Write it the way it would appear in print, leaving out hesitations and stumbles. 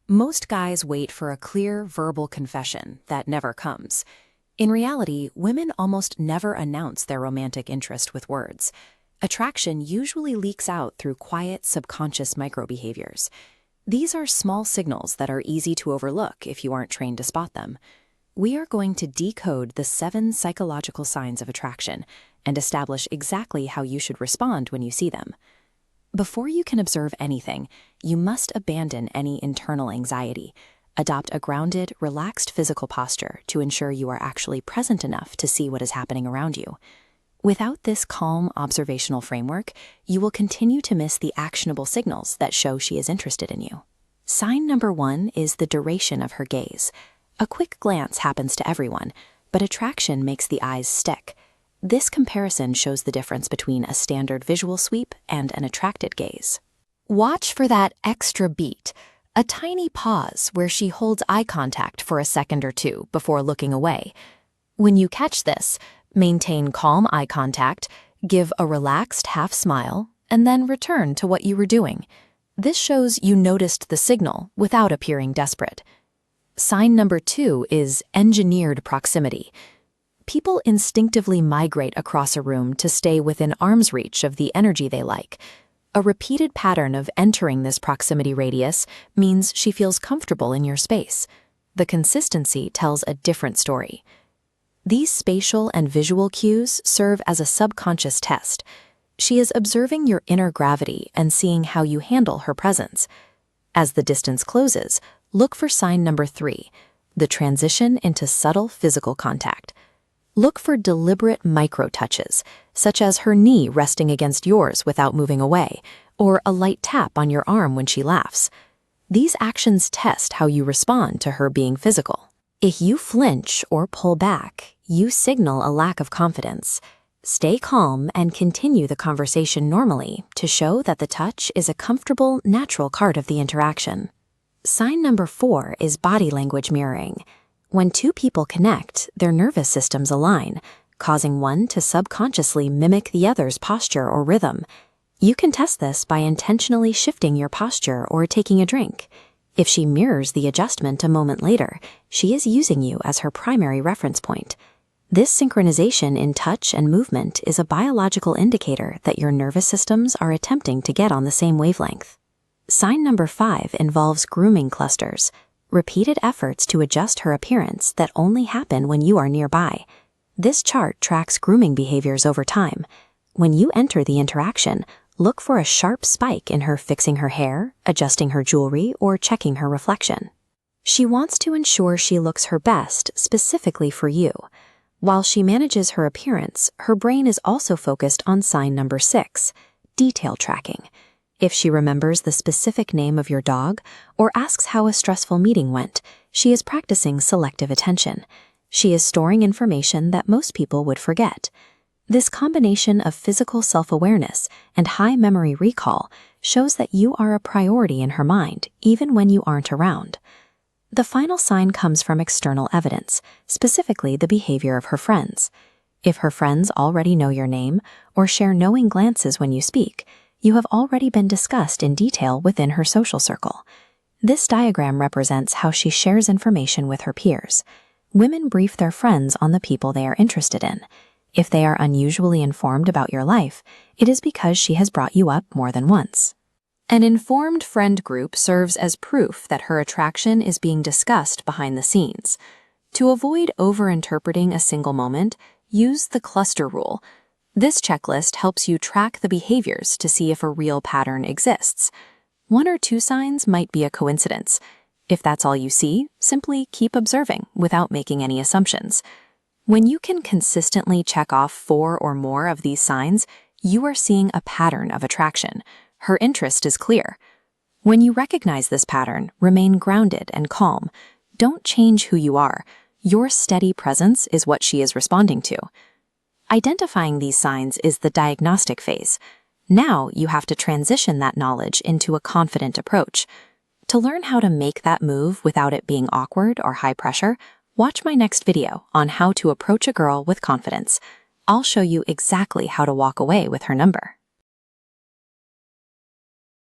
Most guys wait for a clear verbal confession that never comes. In reality, women almost never announce their romantic interest with words. Attraction usually leaks out through quiet, subconscious microbehaviors. These are small signals that are easy to overlook if you aren't trained to spot them. We are going to decode the 7 psychological signs of attraction and establish exactly how you should respond when you see them. Before you can observe anything, you must abandon any internal anxiety. Adopt a grounded, relaxed physical posture to ensure you are actually present enough to see what is happening around you. Without this calm observational framework, you will continue to miss the actionable signals that show she is interested in you. Sign number 1 is the duration of her gaze. A quick glance happens to everyone, but attraction makes the eyes stick. This comparison shows the difference between a standard visual sweep and an attracted gaze. Watch for that extra beat, a tiny pause where she holds eye contact for a second or two before looking away. When you catch this, maintain calm eye contact, give a relaxed half smile, and then return to what you were doing. This shows you noticed the signal without appearing desperate. Sign number 2 is engineered proximity. People instinctively migrate across a room to stay within arm's reach of the energy they like. A repeated pattern of entering this proximity radius means she feels comfortable in your space. The consistency tells a different story. These spatial and visual cues serve as a subconscious test. She is observing your inner gravity and seeing how you handle her presence. As the distance closes, look for sign number 3, the transition into subtle physical contact. Look for deliberate micro-touches, such as her knee resting against yours without moving away, or a light tap on your arm when she laughs. These actions test how you respond to her being physical. If you flinch or pull back, you signal a lack of confidence. Stay calm and continue the conversation normally to show that the touch is a comfortable, natural part of the interaction. Sign number 4 is body language mirroring. When two people connect, their nervous systems align, causing one to subconsciously mimic the other's posture or rhythm. You can test this by intentionally shifting your posture or taking a drink. If she mirrors the adjustment a moment later, she is using you as her primary reference point. This synchronization in touch and movement is a biological indicator that your nervous systems are attempting to get on the same wavelength. Sign number 5 involves grooming clusters, repeated efforts to adjust her appearance that only happen when you are nearby. This chart tracks grooming behaviors over time. When you enter the interaction, look for a sharp spike in her fixing her hair, adjusting her jewelry, or checking her reflection. She wants to ensure she looks her best specifically for you. While she manages her appearance, her brain is also focused on sign number 6, detail tracking. If she remembers the specific name of your dog or asks how a stressful meeting went, she is practicing selective attention. She is storing information that most people would forget. This combination of physical self-awareness and high memory recall shows that you are a priority in her mind, even when you aren't around. The final sign comes from external evidence, specifically the behavior of her friends. If her friends already know your name or share knowing glances when you speak, you have already been discussed in detail within her social circle. This diagram represents how she shares information with her peers. Women brief their friends on the people they are interested in. If they are unusually informed about your life, it is because she has brought you up more than once. An informed friend group serves as proof that her attraction is being discussed behind the scenes. To avoid over-interpreting a single moment, use the cluster rule. This checklist helps you track the behaviors to see if a real pattern exists. 1 or 2 signs might be a coincidence. If that's all you see, simply keep observing without making any assumptions. When you can consistently check off 4 or more of these signs, you are seeing a pattern of attraction. Her interest is clear. When you recognize this pattern, remain grounded and calm. Don't change who you are. Your steady presence is what she is responding to. Identifying these signs is the diagnostic phase. Now you have to transition that knowledge into a confident approach. To learn how to make that move without it being awkward or high pressure, watch my next video on how to approach a girl with confidence. I'll show you exactly how to walk away with her number.